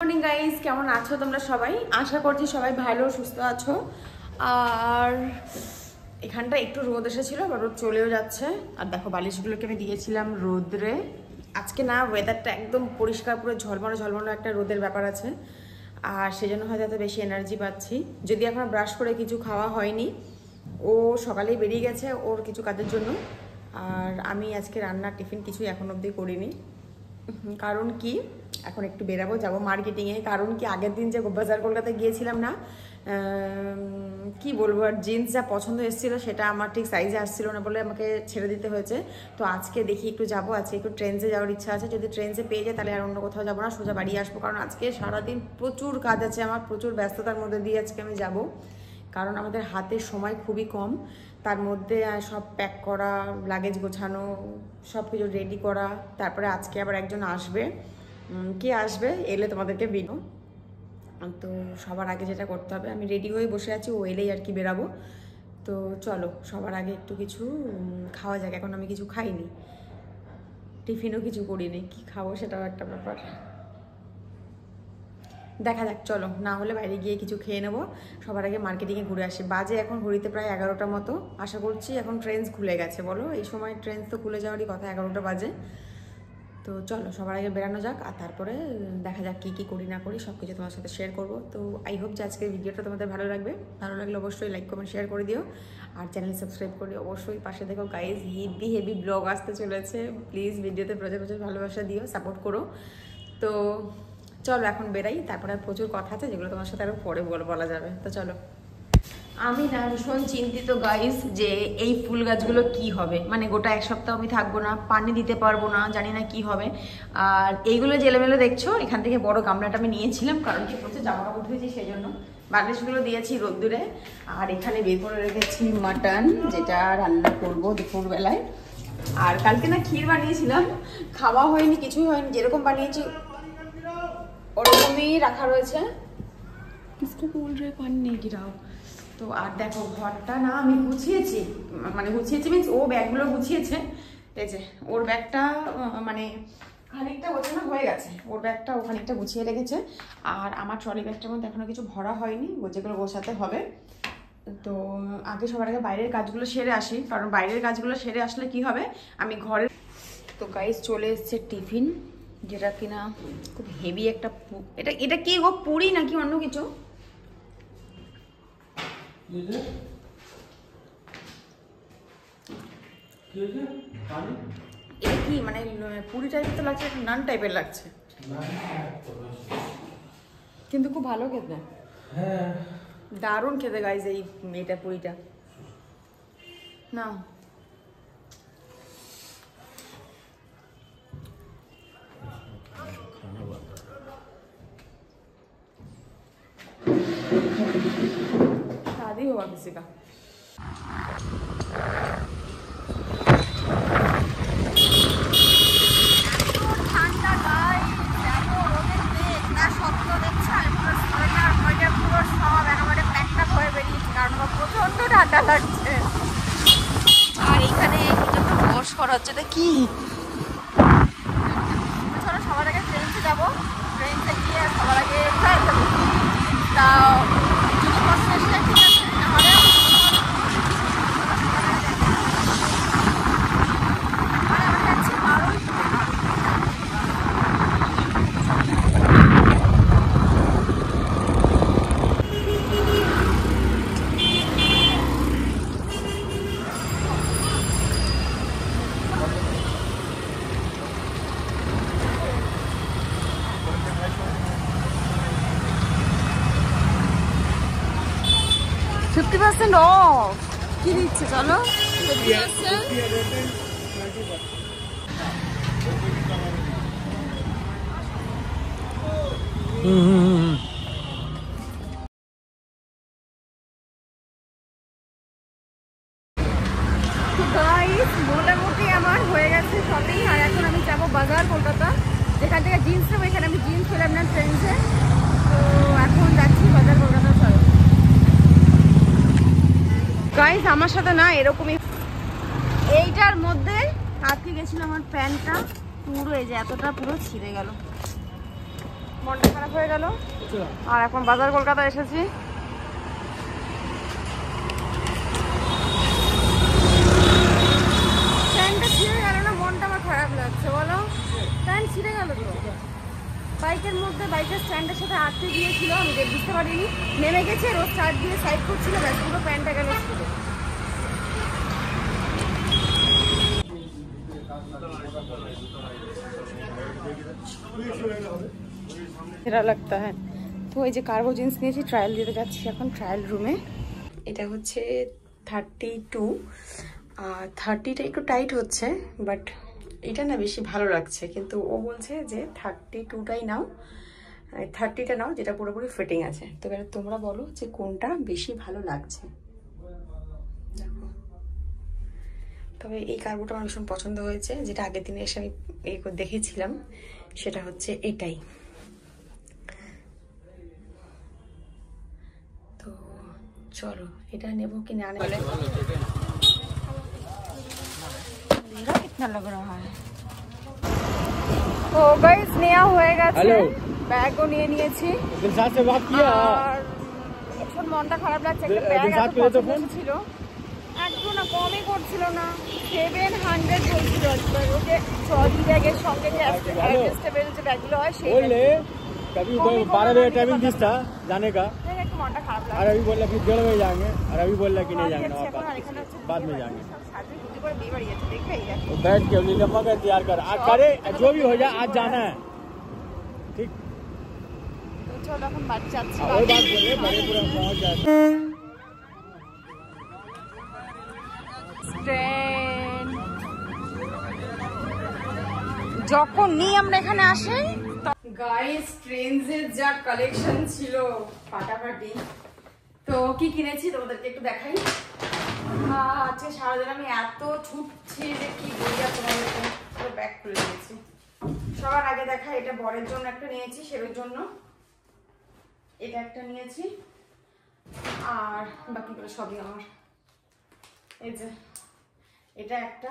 Morning guys, কেমন আছো তোমরা সবাই? আশা করছি সবাই ভালো সুস্থ আছো। আর এখানটা একটু রোদ এসেছিল, আবার রোদ চলেও যাচ্ছে। আর দেখো বালিশগুলোকে আমি দিয়েছিলাম রোদ্রে। আজকে না ওয়েদারটা একদম পরিষ্কার, পুরো ঝলমলো ঝলমলো একটা রোদের ব্যাপার আছে। আর সেজন্য হয়তো এত বেশি এনার্জি পাচ্ছি। যদি এখন ব্রাশ করে কিছু খাওয়া হয়নি, ও সকালেই বেরিয়ে গেছে ওর কিছু কাজের জন্য। আর আমি আজকে রান্নার টিফিন কিছুই এখন অবধি করিনি। কারণ কি, এখন একটু বেরাবো, যাবো মার্কেটিংয়ে। কারণ কি, আগের দিন যে বাজার কলকাতায় গিয়েছিলাম না, কি বলবো, আর জিন্স যা পছন্দ এসেছিলো সেটা আমার ঠিক সাইজে আসছিলো না বলে আমাকে ছেড়ে দিতে হয়েছে। তো আজকে দেখি একটু যাবো, আজকে একটু ট্রেনসে যাওয়ার ইচ্ছা আছে। যদি ট্রেনসে পেয়ে যায় তাহলে আর অন্য কোথাও যাবো না, সোজা বাড়ি আসবো। কারণ আজকে সারাদিন প্রচুর কাজ আছে আমার, প্রচুর ব্যস্ততার মধ্যে দিয়ে আজকে আমি যাব। কারণ আমাদের হাতে সময় খুবই কম, তার মধ্যে সব প্যাক করা, লাগেজ গোছানো, সব কিছু রেডি করা। তারপরে আজকে আবার একজন আসবে। কে আসবে এলে তোমাদেরকে বিনো। তো সবার আগে যেটা করতে হবে, আমি রেডি হয়ে বসে আছি, ও এলেই আর কি বেরাবো। তো চলো সবার আগে একটু কিছু খাওয়া যাক। এখন আমি কিছু খাইনি, টিফিনও কিছু করিনি, কি খাবো সেটাও একটা ব্যাপার। দেখা যাক, চলো, না হলে বাইরে গিয়ে কিছু খেয়ে নেবো। সবার আগে মার্কেটিংয়ে ঘুরে আসি। বাজে এখন ঘড়িতে প্রায় 11টা মতো। আশা করছি এখন ট্রেন খুলে গেছে। বলো, এই সময় ট্রেন তো খুলে যাওয়ারই কথা, 11টা বাজে। তো চলো সবার আগে বেরানো যাক, আর তারপরে দেখা যাক কী কী করি না করি, সব কিছু তোমার সাথে শেয়ার করবো। তো আই হোপ যে আজকের ভিডিওটা তোমাদের ভালো লাগবে। ভালো লাগলে অবশ্যই লাইক কমেন্ট শেয়ার করে দিও, আর চ্যানেল সাবস্ক্রাইব করে অবশ্যই পাশে দেখো গাইজ। হেভি ব্লগ আসতে চলেছে। প্লিজ ভিডিওতে প্রচুর ভালোবাসা দিও, সাপোর্ট করো। তো চলো এখন বেরাই, তারপরে প্রচুর কথা আছে যেগুলো তোমার সাথে আরও পরে বলা যাবে। তো চলো। আমি না ভীষণ চিন্তিত গাইস, যে এই ফুল গাছগুলো কি হবে। মানে গোটা এক সপ্তাহ আমি থাকবো না, পানি দিতে পারবো না, জানি না কি হবে। আর এইগুলো জেলেমেলে দেখছো, এখান থেকে বড় গামলাটা আমি নিয়েছিলাম, কারণ কি প্রচুর জামা কাপড় ধুয়েছি সেই জন্য। বালিশগুলো দিয়েছি রোদ্দুরে। আর এখানে বের করে রেখেছি মাটন, যেটা রান্না করবো দুপুরবেলায়। আর কালকে না ক্ষীর বানিয়েছিলাম, খাওয়া হয়নি, কিছুই হয়নি, যেরকম বানিয়েছি ওরকমই রাখা রয়েছে। কিসকে বল রে, পানি নেই গিরাও। তো আর দেখো ঘরটা না আমি গুছিয়েছি, মানে গুছিয়েছি মিন্স ও ব্যাগগুলো গুছিয়েছে। এই যে ওর ব্যাগটা মানে খানিকটা গোছানো হয়ে গেছে, ওর ব্যাগটা ও খানিকটা গুছিয়ে রেখেছে। আর আমার ট্রলি ব্যাগটার মধ্যে এখনো কিছু ভরা হয়নি, যেগুলো গোছাতে হবে। তো আগে সবার আগে বাইরের কাজগুলো সেরে আসি, কারণ বাইরের কাজগুলো সেরে আসলে কি হবে, আমি ঘরে। তো গাইস চলে এসছে টিফিন, যেটা কিনা খুব হেভি একটা। এটা কি গো, পুরি নাকি অন্য কিছু? এটা কি মানে পুরি টাইপের তো লাগছে, নান টাইপের লাগছে, কিন্তু খুব ভালো খেতে। হ্যাঁ দারুণ খেতে গাইজ এই এটা পুরিটা না। शादी हुआ किसी का। প্রচন্ড ঠান্ডা লাগছে। আর এখানে বস করা হচ্ছে, এটা কি? চলো সবার আগে ট্রেনসে যাবো, ট্রেনসে গিয়ে সবার আগে ফ্লাইট যাবো। তাও যদি বস এসে ঠিক আছে, নাহলে 50% অফ কি দিচ্ছে, চলো 50%। মোটামুটি আমার হয়ে গেছে শপিং। আর এখন আমি যাবো বাজার কলকাতা, যেখান থেকে জিন্স নেবো। এখানে আমি জিন্স পেলাম না ট্রেন্ডসে, তো এখন যাচ্ছি বাজার কলকাতা। চলো গাইস, আমার সাথে না এরকমই, এইটার মধ্যে আটকে গেছিল আমার প্যান্টটা পুরো, এই যে এতটা পুরো ছিঁড়ে গেল। মনটা খারাপ হয়ে গেল। আর এখন বাজার কলকাতা এসেছি। প্যান্টটা ছিঁড়ে গেল না, মনটা আমার খারাপ লাগছে বলো। প্যান্ট ছিঁড়ে গেল তো বাইকের মধ্যে, বাইকের স্ট্যান্ডের সাথে আটকে গিয়েছিল, আমি বুঝতে পারিনি। নেমে গেছে, রোজ চার্জ দিয়ে সাইড করছিল, ব্যাস পুরো প্যান্টটা গেল ছিঁড়ে। এরা লাগতা হ্যাঁ। তো এই যে কার্গো জিন্স নিয়েছি, ট্রায়াল দিতে যাচ্ছি এখন ট্রায়াল রুমে। এটা হচ্ছে 32, 30টা একটু টাইট হচ্ছে, বাট এটা না বেশি ভালো লাগছে। কিন্তু ও বলছে যে 32টাই নাও, 30টা নাও যেটা পুরোপুরি ফিটিং আছে। তো এবার তোমরা বলো যে কোনটা বেশি ভালো লাগছে। দেখো, তবে এই কার্গোটা আমার ভীষণ পছন্দ হয়েছে, যেটা আগের দিনে এসে আমি দেখেছিলাম, সেটা হচ্ছে এটাই। তো চলো এটা নেবো কি না নেবো। कितना लग रहा है। तो गाइस নেওয়া হয়ে গেছে, ব্যাগও নিয়ে নিয়েছি। दिलशाद से बात किया আর ভীষণ মনটা খারাপ লাগছে। একটা ব্যাগ এত পছন্দ ছিল, একটু না কমই করছিল না, 700 বলছিল। ওকে ট্রলি ব্যাগের সঙ্গে যে অ্যাডজাস্টেবল যে ব্যাগগুলো হয় সেই कभी 12 बजे टाइमिंग दिस था जाने का, একটু মনটা খারাপ और লাগছে। अभी बोल रहा कि 1:30 बजे जाएंगे, और अभी बोल रहा कि नहीं जाएंगे, बाद में जाएंगे। तो बैठ के लम्बा कर तैयार कर, आज करे जो भी हो जाए, आज जाना है ठीक। চলো এখন বাড়ি যাচ্ছি। वही बात बोले बड़े पूरा पहुँच जाए। যখনই আমরা এখানে আসি গাইস, ট্রেন্ডসের যা কালেকশন ছিল ফাটাফাটি। তো কি কিনেছি তোমাদেরকে একটু দেখাই। আজকে সারাদিন আমি এত ছুটছি যে কি বলি আর তোমাদেরকে। পুরো ব্যাগ খুলে দিয়েছি। সবার আগে দেখা, এটা বরের জন্য একটা নিয়েছি, সেটার জন্য এটা একটা নিয়েছি, আর বাকিগুলো সবই আমার। এই যে এটা একটা,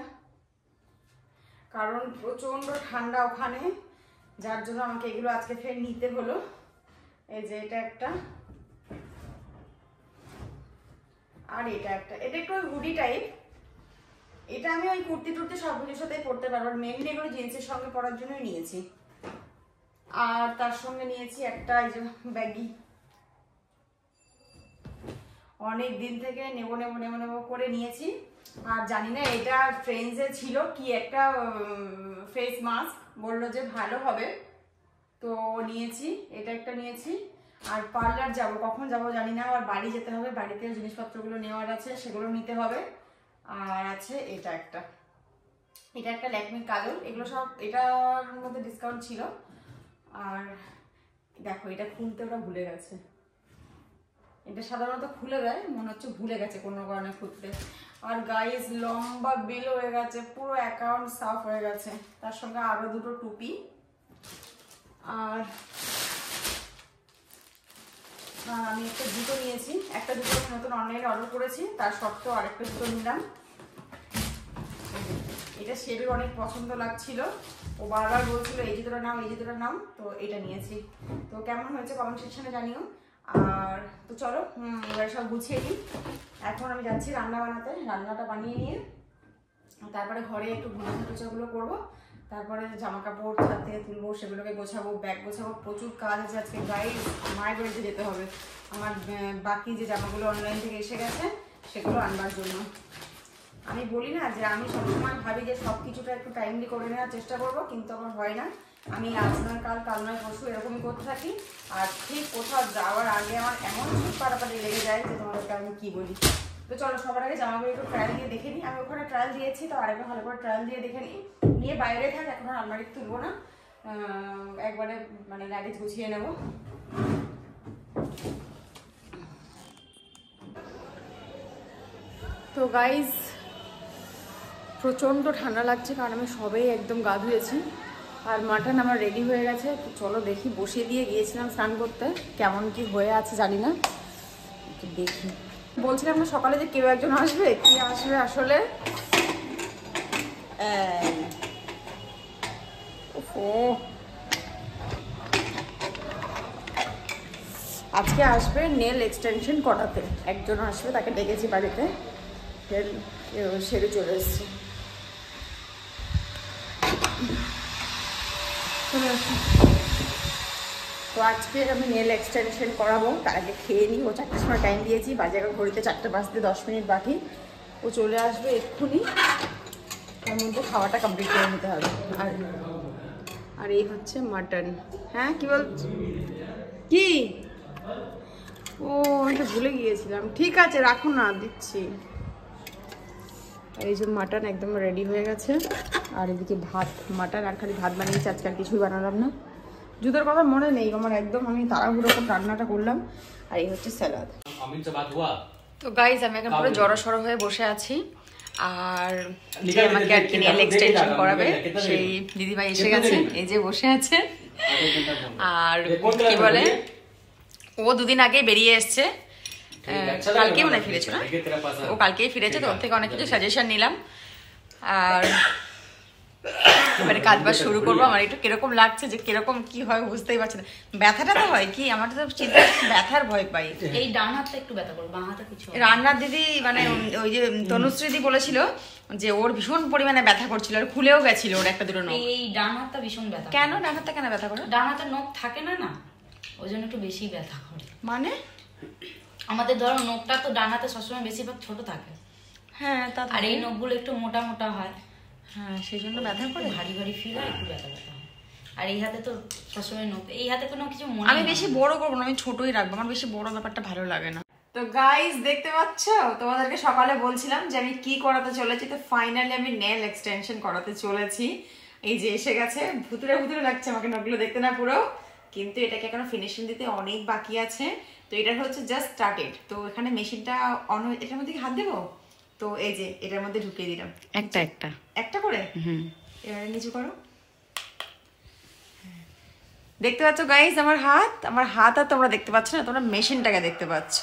কারণ প্রচন্ড ঠান্ডা ওখানে, যার জন্য আমাকে এগুলো আজকে ফের নিতে হলো। এই যে এটা একটা, আর এটা একটা। এটা একটু হুডি টাইপ, এটা আমি ওই কুর্তি টুর্তি সব কিছুর সাথে পরতে পারবো, মেনলি এগুলো জিন্সের সঙ্গে পরার জন্যই নিয়েছি। আর তার সঙ্গে নিয়েছি একটা এই যে ব্যাগি, অনেক দিন থেকে নেবো নেবো নেবো নেবো করে নিয়েছি। আর জানি না এটা ট্রেন্ডসে ছিল কি একটা ফেস মাস্ক, বললো যে ভালো হবে, তো নিয়েছি। এটা একটা নিয়েছি। আর পার্লার যাব, কখন যাব জানি না, আর বাড়ি যেতে হবে, বাড়িতে জিনিসপত্রগুলো নেওয়ার আছে, সেগুলো নিতে হবে। আর আছে এটা একটা, এটা একটা ল্যাকমির কাজল, এগুলো সব এটার মধ্যে ডিসকাউন্ট ছিল। আর দেখো এটা খুলতে ওরা ভুলে গেছে, এটা সাধারণত খুলে দেয়, মনে হচ্ছে ভুলে গেছে কোনো কারণে খুলতে। আর গাইস লম্বা বিল হয়ে গেছে, পুরো অ্যাকাউন্ট সাফ হয়ে গেছে। তার সঙ্গে আরো দুটো টুপি। আর আমি একটা জুতো নিয়েছি, একটা জুতো নতুন অনলাইনে অর্ডার করেছি, তার সত্ত্বেও আরেকটা জুতো নিলাম। এটা শেবের অনেক পছন্দ লাগছিল, ও বারবার বলছিল এই জুতোটা নাও এই জুতোটা নাও, তো এটা নিয়েছি। তো কেমন হয়েছে কমেন্ট সেকশনে জানিও। আর তো চলো এবার সব গুছিয়ে দিই। এখন আমি যাচ্ছি রান্না বানাতে, রান্নাটা বানিয়ে নিয়ে তারপরে ঘরে একটু গুছাগুলো করবো, তারপরে জামা কাপড় ছাদ থেকে তুলবো, সেগুলোকে গোছাবো, ব্যাগ গোছাবো, প্রচুর কাজ আছে আজকে। গাইস মায়ের বাড়িতে যেতে হবে, আমার বাকি যে জামাগুলো অনলাইন থেকে এসে গেছে সেগুলো আনবার জন্য। আমি বলি না যে আমি সবসময় ভাবি যে সব কিছুটা একটু টাইমলি করে নেওয়ার চেষ্টা করবো, কিন্তু আমার হয় না। আমি আজ নয় কাল, কাল নয় পরশু এরকমই করতে থাকি। আর ঠিক কোথাও যাওয়ার আগে আমার এমন খুব পাড়াপাড়ি লেগে যায় যে তোমাদেরকে আমি কী বলি। তো চলো সবার আগে জামাগুলো একটু ট্রায়াল দিয়ে দেখে নিই। আমি ওখানে ট্রায়াল দিয়েছি, তো আরেকবার ভালো করে ট্রায়াল দিয়ে দেখে নিই, নিয়ে বাইরে থাক, এখন আলমারি তুলবো না, একবারে মানে লাগেজ গুছিয়ে নেবো। তো গাইজ প্রচণ্ড ঠান্ডা লাগছে, কারণ আমি সবেই একদম গা ধুয়েছি। আর মাটন আমার রেডি হয়ে গেছে, তো চলো দেখি। বসিয়ে দিয়ে গিয়েছিলাম স্নান করতে, কেমন কি হয়ে আছে জানি না, একটু দেখি। বলছিলাম না সকালে যে কেউ একজন আসবে, কি আসবে আসলে আজকে আসবে নেল এক্সটেনশন করাতে, একজন আসবে, তাকে ডেকেছি বাড়িতে, সেরে চলে এসছে। তো আজকে আমি নেল এক্সটেনশন করাবো, তার আগে খেয়ে নিই। ও 4টার সময় টাইম দিয়েছি, বাজে এখন ঘড়িতে 4টে বাজতে 10 মিনিট বাকি। ও চলে আসবে এক্ষুনি, তার মধ্যে খাওয়াটা কমপ্লিট করে নিতে হবে। আর এই হচ্ছে মাটন। হ্যাঁ কি বলছি, কি? ও আমি তো ভুলে গিয়েছিলাম। ঠিক আছে রাখুন না, দিচ্ছি। এই যে মাটন একদম রেডি হয়ে গেছে, আর এদিকে ভাত, মাটন আর খালি ভাত বানিয়েছি, আজকাল কিছুই বানালাম না। জুতোর কথা মনে নেই আমার একদম, আমি তাড়াহুড়ো করে রান্নাটা করলাম। আর এই হচ্ছে স্যালাড। তো গাইজ আমি এখন পুরো জড়সড় হয়ে বসে আছি, আর যে আমাকে আর কি নেল এক্সটেনশন করাবে সেই দিদিভাই এসে গেছে, এই যে বসে আছে। আর কি বলে, ও 2 দিন আগে বেরিয়ে এসছে, কালকেই মনে ফিরেছে না, ও কালকেই ফিরেছে। তো ওর থেকে অনেক কিছু সাজেশন নিলাম, আর এবারে কাজ বাজ শুরু করবো। আমার একটু কিরকম লাগছে, যে কিরকম কি হয় বুঝতেই পারছি না। ব্যথাটা তো হয় কি, আমার তো চিন্তা ব্যথার ভয় পাই। এই ডান হাতটা একটু ব্যথা করবে, বাঁ হাতে কিছু। রান্নার দিদি মানে ওই যে তনুশ্রীদি বলেছিল যে ওর ভীষণ পরিমাণে ব্যথা করছিল, আর খুলেও গেছিল ওর একটা দুটো নখ। এই ডান হাতটা ভীষণ ব্যথা। কেন ডান হাতটা কেন ব্যথা করে? ডান হাতে নখ থাকে না, না ওই জন্য একটু বেশি ব্যথা করে। মানে আমাদের ধরো নখটা তো ডান হাতে সবসময় বেশিরভাগ ছোট থাকে, হ্যাঁ, আর এই নখগুলো একটু মোটা মোটা হয়, হ্যাঁ সেই জন্য ব্যথা করে, ভারী ভারী ফিল হয়, একটু ব্যথা ব্যথা হয়। আর এই হাতে তো সবসময় নখ, এই হাতে কোনো কিছু মনে আমি বেশি বড় করবো না, আমি ছোটই রাখবো, আমার বেশি বড় ব্যাপারটা ভালো লাগে না। তো গাইস দেখতে পাচ্ছ, তোমাদেরকে সকালে বলছিলাম যে আমি কি করাতে চলেছি, তো ফাইনালি আমি নেল এক্সটেনশন করাতে চলেছি। এই যে এসে গেছে, ভুতুরে ভুতুরে লাগছে আমাকে নখগুলো দেখতে না পুরো, কিন্তু এটাকে এখনো ফিনিশিং দিতে অনেক বাকি আছে। তো এটা হচ্ছে জাস্ট স্টার্টেড। তো এখানে মেশিনটা অন, এটার মধ্যে হাত দেবো, তো এই যে এটার মধ্যে ঢুকিয়ে দিলাম একটা একটা একটা করে। এবারে নিচু করো, দেখতে পাচ্ছ গাইস আমার হাত আর তোমরা দেখতে পাচ্ছ না, তোমরা মেশিনটাকে দেখতে পাচ্ছ।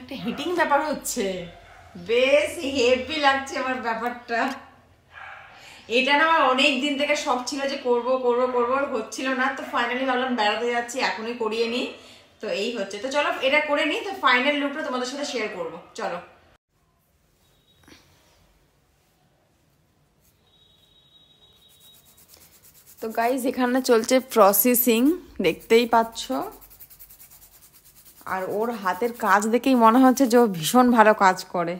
একটা হিটিং ব্যাপার হচ্ছে, বেশ হেভি লাগছে আমার ব্যাপারটা। এটা না আমার অনেক দিন থেকে শখ ছিল যে করবো করবো করবো, আর হচ্ছিল না। তো ফাইনালি ভাবলাম বেড়াতে যাচ্ছি, এখনই করিয়ে নিই। তো এই হচ্ছে, তো চলো এটা করে নিই, তো ফাইনাল লুকটা তোমাদের সাথে শেয়ার করবো, চলো। তো গাইজ এখানে চলছে প্রসেসিং, দেখতেই পাচ্ছ। আর ওর হাতের কাজ দেখেই মনে হচ্ছে যে ও ভীষণ ভালো কাজ করে।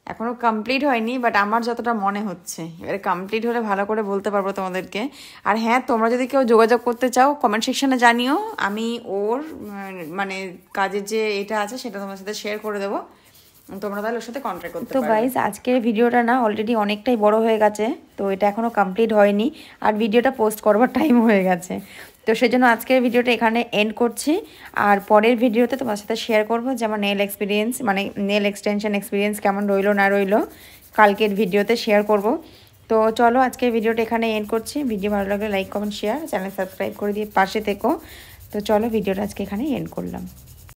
এখনো কমপ্লিট হয়নি, বাট আমার যতটা মনে হচ্ছে, এবারে কমপ্লিট হলে ভালো করে বলতে পারবো তোমাদেরকে। আর হ্যাঁ, তোমরা যদি কেউ যোগাযোগ করতে চাও কমেন্ট সেকশনে জানিও, আমি ওর মানে কাজের যে এটা আছে সেটা তোমার সাথে শেয়ার করে দেবো, তোমরা তাহলে ওর সাথে কন্ট্যাক্ট করতে পারো। তো গাইজ আজকের ভিডিওটা না অলরেডি অনেকটাই বড় হয়ে গেছে, তো এটা এখনো কমপ্লিট হয়নি, আর ভিডিওটা পোস্ট করবার টাইম হয়ে গেছে। তো সেজন্য আজকের ভিডিওটা এখানে এন্ড করছি, আর পরের ভিডিওতে তোমার সাথে শেয়ার করবো যে আমার নেল এক্সপিরিয়েন্স, মানে নেল এক্সটেনশন এক্সপিরিয়েন্স কেমন রইলো না রইলো, কালকের ভিডিওতে শেয়ার করব। তো চলো আজকের ভিডিওটা এখানে এন্ড করছি। ভিডিও ভালো লাগলে like comment share, channel subscribe করে দিয়ে পাশে থেকো। তো চলো ভিডিওটা আজকে এখানে এন্ড করলাম।